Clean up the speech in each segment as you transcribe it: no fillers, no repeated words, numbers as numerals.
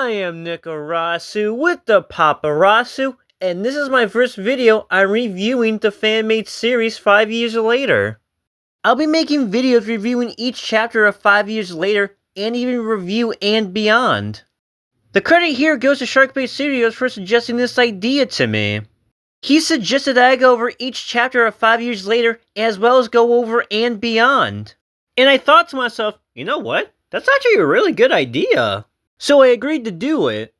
I am Nikarasu with the Paparasu, and this is my first video on reviewing the fan-made series 5 years later. I'll be making videos reviewing each chapter of 5 years later, and even review and beyond. The credit here goes to Sharkbait Studios for suggesting this idea to me. He suggested that I go over each chapter of 5 years later, as well as go over and beyond. And I thought to myself, you know what? That's actually a really good idea. So I agreed to do it.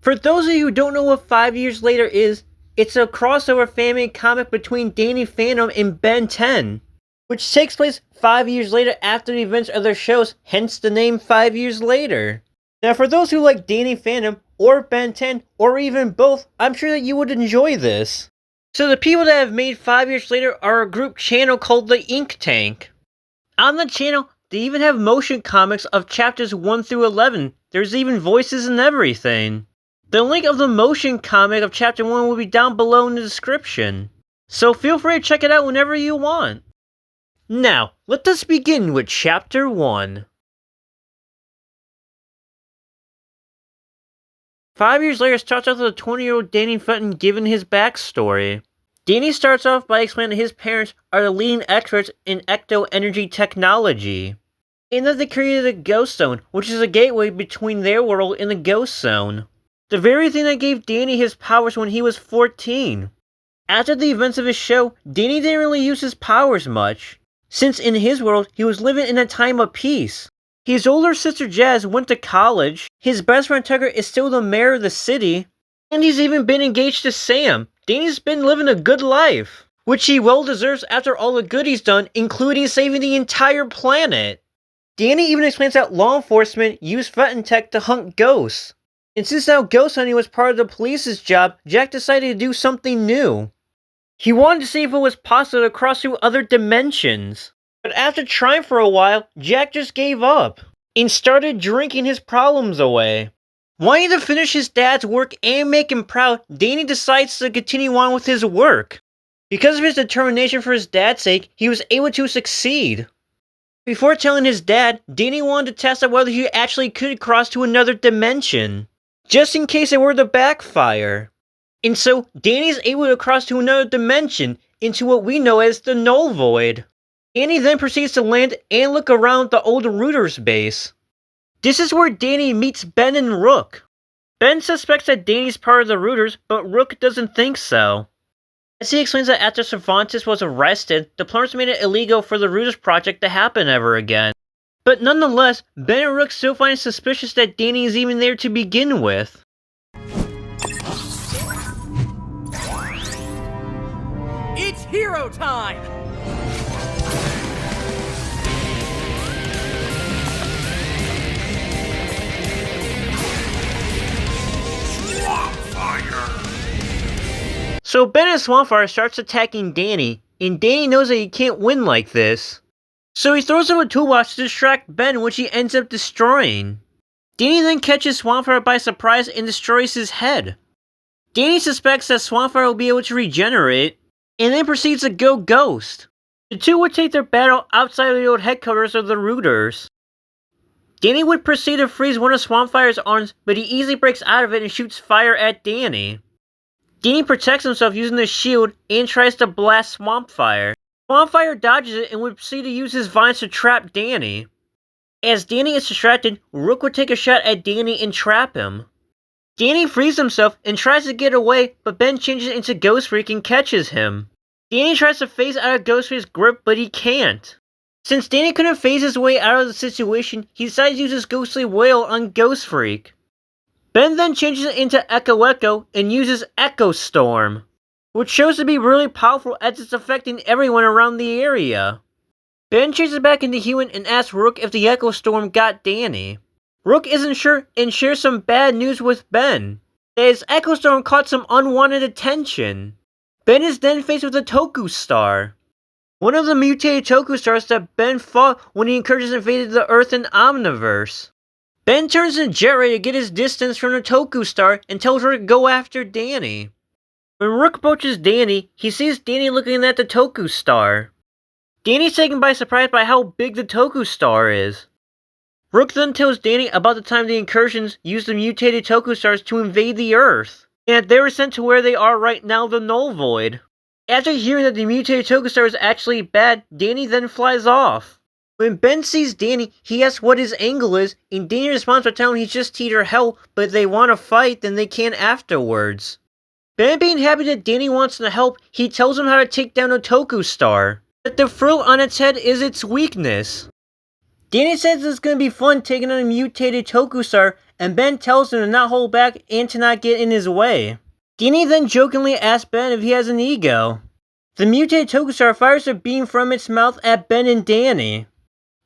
For those of you who don't know what 5 years later is, it's a crossover fan-made comic between Danny Phantom and Ben 10, which takes place 5 years later after the events of their shows, hence the name 5 years later. Now for those who like Danny Phantom, or Ben 10, or even both, I'm sure that you would enjoy this. So the people that have made 5 years later are a group channel called the Ink Tank. On the channel, they even have motion comics of chapters 1 through 11. There's even voices and everything. The link of the motion comic of chapter 1 will be down below in the description. So feel free to check it out whenever you want. Now, let us begin with chapter 1. 5 years later starts off with a 20-year-old Danny Fenton giving his backstory. Danny starts off by explaining that his parents are the leading experts in ecto-energy technology, and that they created a ghost zone, which is a gateway between their world and the ghost zone. The very thing that gave Danny his powers when he was 14. After the events of his show, Danny didn't really use his powers much, since in his world he was living in a time of peace. His older sister Jazz went to college, his best friend Tucker is still the mayor of the city, and he's even been engaged to Sam. Danny's been living a good life, which he well deserves after all the good he's done, including saving the entire planet. Danny even explains that law enforcement used Fenton tech to hunt ghosts. And since now ghost hunting was part of the police's job, Jack decided to do something new. He wanted to see if it was possible to cross through other dimensions. But after trying for a while, Jack just gave up, and started drinking his problems away. Wanting to finish his dad's work and make him proud, Danny decides to continue on with his work. Because of his determination for his dad's sake, he was able to succeed. Before telling his dad, Danny wanted to test out whether he actually could cross to another dimension, just in case it were to backfire. And so, Danny's able to cross to another dimension, into what we know as the Null Void. Danny then proceeds to land and look around the old Rooters base. This is where Danny meets Ben and Rook. Ben suspects that Danny's part of the Rooters, but Rook doesn't think so. As he explains that after Cervantes was arrested, the plumbers made it illegal for the Rooters project to happen ever again. But nonetheless, Ben and Rook still find it suspicious that Danny is even there to begin with. It's hero time! So Ben and Swampfire starts attacking Danny, and Danny knows that he can't win like this. So he throws him a toolbox to distract Ben, which he ends up destroying. Danny then catches Swampfire by surprise and destroys his head. Danny suspects that Swampfire will be able to regenerate, and then proceeds to go ghost. The two would take their battle outside of the old headquarters of the Rooters. Danny would proceed to freeze one of Swampfire's arms, but he easily breaks out of it and shoots fire at Danny. Danny protects himself using the shield and tries to blast Swampfire. Swampfire dodges it and would proceed to use his vines to trap Danny. As Danny is distracted, Rook would take a shot at Danny and trap him. Danny frees himself and tries to get away, but Ben changes into Ghost Freak and catches him. Danny tries to phase out of Ghost Freak's grip, but he can't. Since Danny couldn't phase his way out of the situation, he decides to use his Ghostly Wail on Ghost Freak. Ben then changes it into Echo and uses Echo Storm, which shows to be really powerful as it's affecting everyone around the area. Ben changes back into human and asks Rook if the Echo Storm got Danny. Rook isn't sure and shares some bad news with Ben, that his Echo Storm caught some unwanted attention. Ben is then faced with a Toku Star, one of the mutated Toku Stars that Ben fought when he encouraged invaded the Earth and Omniverse. Ben turns into Jet Ray to get his distance from the Toku Star and tells her to go after Danny. When Rook approaches Danny, he sees Danny looking at the Toku Star. Danny's taken by surprise by how big the Toku Star is. Rook then tells Danny about the time the incursions used the mutated Toku stars to invade the Earth, and they were sent to where they are right now, the Null Void. After hearing that the mutated Toku star is actually bad, Danny then flies off. When Ben sees Danny, he asks what his angle is, and Danny responds by telling him he's just teeter hell, but if they want to fight, then they can afterwards. Ben being happy that Danny wants to help, he tells him how to take down a Toku star, that the frill on its head is its weakness. Danny says it's going to be fun taking on a mutated Toku star, and Ben tells him to not hold back and to not get in his way. Danny then jokingly asks Ben if he has an ego. The mutated Toku star fires a beam from its mouth at Ben and Danny.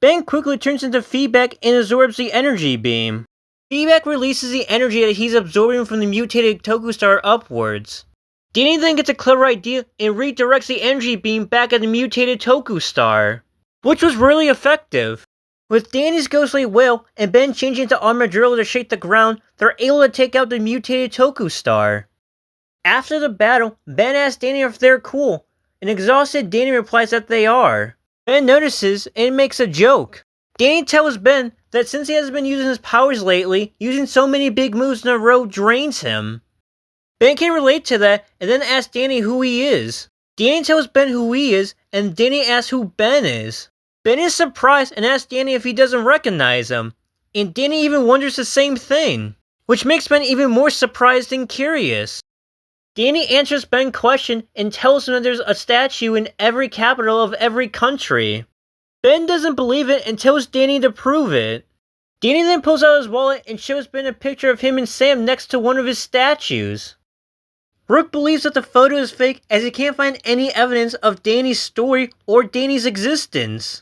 Ben quickly turns into feedback and absorbs the energy beam. Feedback releases the energy that he's absorbing from the mutated Toku star upwards. Danny then gets a clever idea and redirects the energy beam back at the mutated Toku star, which was really effective. With Danny's ghostly will and Ben changing to Armadillo to shake the ground, they're able to take out the mutated Toku star. After the battle, Ben asks Danny if they're cool. An exhausted Danny replies that they are. Ben notices and makes a joke. Danny tells Ben that since he hasn't been using his powers lately, using so many big moves in a row drains him. Ben can relate to that and then asks Danny who he is. Danny tells Ben who he is, and Danny asks who Ben is. Ben is surprised and asks Danny if he doesn't recognize him, and Danny even wonders the same thing, which makes Ben even more surprised and curious. Danny answers Ben's question and tells him that there's a statue in every capital of every country. Ben doesn't believe it and tells Danny to prove it. Danny then pulls out his wallet and shows Ben a picture of him and Sam next to one of his statues. Rook believes that the photo is fake as he can't find any evidence of Danny's story or Danny's existence.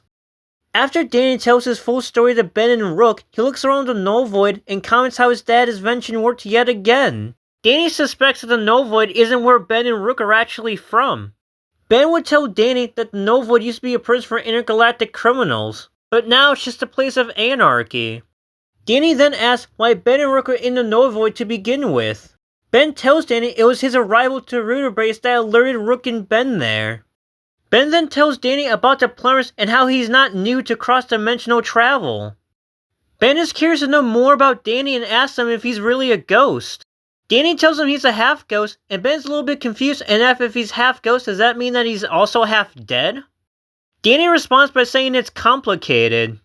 After Danny tells his full story to Ben and Rook, he looks around the Null Void and comments how his dad's invention worked yet again. Danny suspects that the Null Void isn't where Ben and Rook are actually from. Ben would tell Danny that the Null Void used to be a prison for intergalactic criminals, but now it's just a place of anarchy. Danny then asks why Ben and Rook are in the Null Void to begin with. Ben tells Danny it was his arrival to Ruder Base that alerted Rook and Ben there. Ben then tells Danny about the plumbers and how he's not new to cross-dimensional travel. Ben is curious to know more about Danny and asks him if he's really a ghost. Danny tells him he's a half-ghost, and Ben's a little bit confused and asks if he's half-ghost, does that mean that he's also half-dead? Danny responds by saying it's complicated.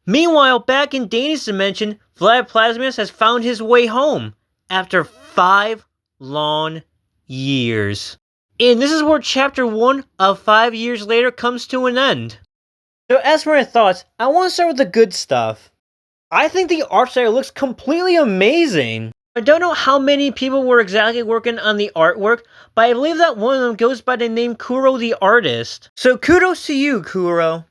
Meanwhile, back in Danny's dimension, Vlad Plasmius has found his way home, after 5 long years. And this is where Chapter 1 of 5 years later comes to an end. So as for my thoughts, I want to start with the good stuff. I think the art style looks completely amazing. I don't know how many people were exactly working on the artwork, but I believe that one of them goes by the name Kuro the Artist. So kudos to you, Kuro.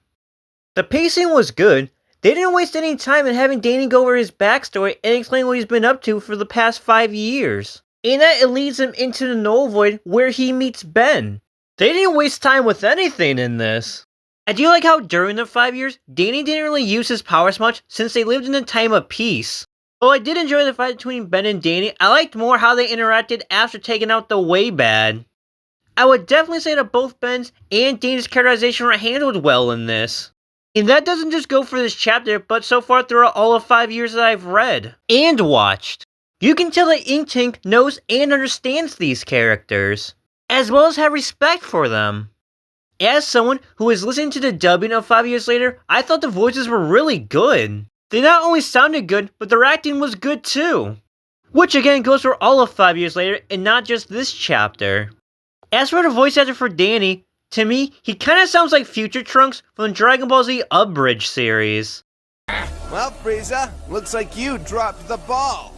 The pacing was good. They didn't waste any time in having Danny go over his backstory and explain what he's been up to for the past 5 years. And that it leads him into the Null Void where he meets Ben. They didn't waste time with anything in this. I do like how during the 5 years, Danny didn't really use his powers much since they lived in a time of peace. Though I did enjoy the fight between Ben and Danny, I liked more how they interacted after taking out the Way Bad. I would definitely say that both Ben's and Danny's characterization were handled well in this. And that doesn't just go for this chapter, but so far throughout all of 5 years that I've read and watched. You can tell that Ink Tank knows and understands these characters, as well as have respect for them. As someone who is listening to the dubbing of 5 years later, I thought the voices were really good. They not only sounded good, but their acting was good too. Which again goes for all of 5 years later, and not just this chapter. As for the voice actor for Danny, to me, he kinda sounds like Future Trunks from the Dragon Ball Z Abridged series. Well, Frieza, looks like you dropped the ball.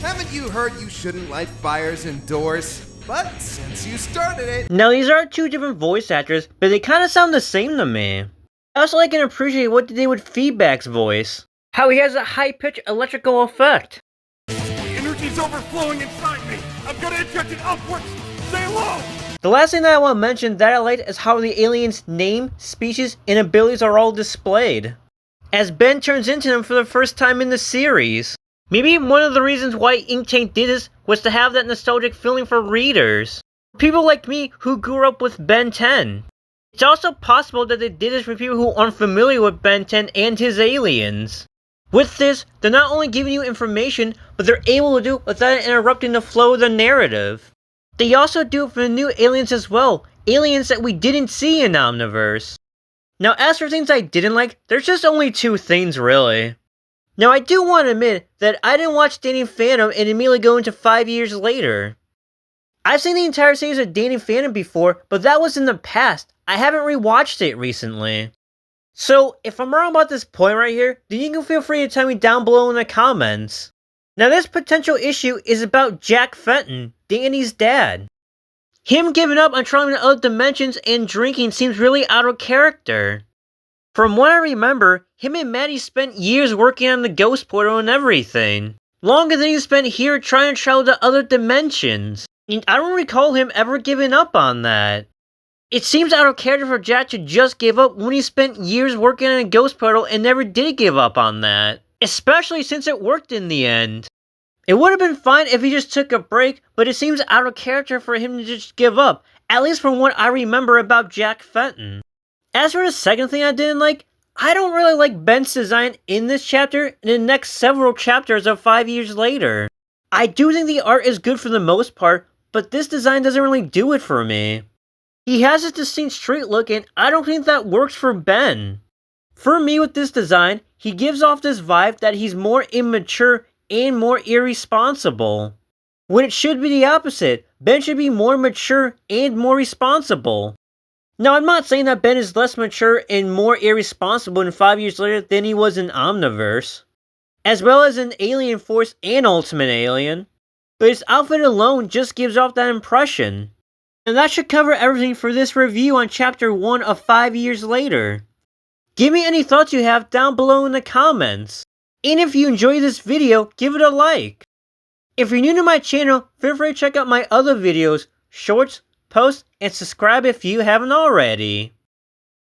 Haven't you heard you shouldn't light fires indoors? But since you started it... Now these are 2 different voice actors, but they kinda sound the same to me. I also like and appreciate what they did with Feedback's voice. How he has a high-pitched electrical effect. The energy's overflowing inside me. I'm gonna inject it upwards. Stay low. The last thing that I want to mention that I like is how the aliens' name, species, and abilities are all displayed, as Ben turns into them for the first time in the series. Maybe one of the reasons why Ink Tank did this was to have that nostalgic feeling for readers. People like me who grew up with Ben 10. It's also possible that they did this for people who aren't familiar with Ben 10 and his aliens. With this, they're not only giving you information, but they're able to do it without interrupting the flow of the narrative. They also do it for the new aliens as well, aliens that we didn't see in Omniverse. Now as for things I didn't like, there's just only two things really. Now I do want to admit that I didn't watch Danny Phantom and immediately go into 5 years later. I've seen the entire series of Danny Phantom before, but that was in the past. I haven't rewatched it recently. So, if I'm wrong about this point right here, then you can feel free to tell me down below in the comments. Now this potential issue is about Jack Fenton, Danny's dad. Him giving up on traveling to other dimensions and drinking seems really out of character. From what I remember, him and Maddie spent years working on the ghost portal and everything. Longer than he spent here trying to travel to other dimensions. And I don't recall him ever giving up on that. It seems out of character for Jack to just give up when he spent years working on a ghost portal and never did give up on that. Especially since it worked in the end. It would have been fine if he just took a break, but it seems out of character for him to just give up, at least from what I remember about Jack Fenton. As for the second thing I didn't like, I don't really like Ben's design in this chapter and the next several chapters of 5 years later. I do think the art is good for the most part, but this design doesn't really do it for me. He has this distinct street look and I don't think that works for Ben. For me with this design, he gives off this vibe that he's more immature and more irresponsible. When it should be the opposite, Ben should be more mature and more responsible. Now I'm not saying that Ben is less mature and more irresponsible in 5 years later than he was in Omniverse, as well as in Alien Force and Ultimate Alien, but his outfit alone just gives off that impression. And that should cover everything for this review on Chapter 1 of 5 years later. Give me any thoughts you have down below in the comments. And if you enjoyed this video, give it a like. If you're new to my channel, feel free to check out my other videos, shorts, posts, and subscribe if you haven't already.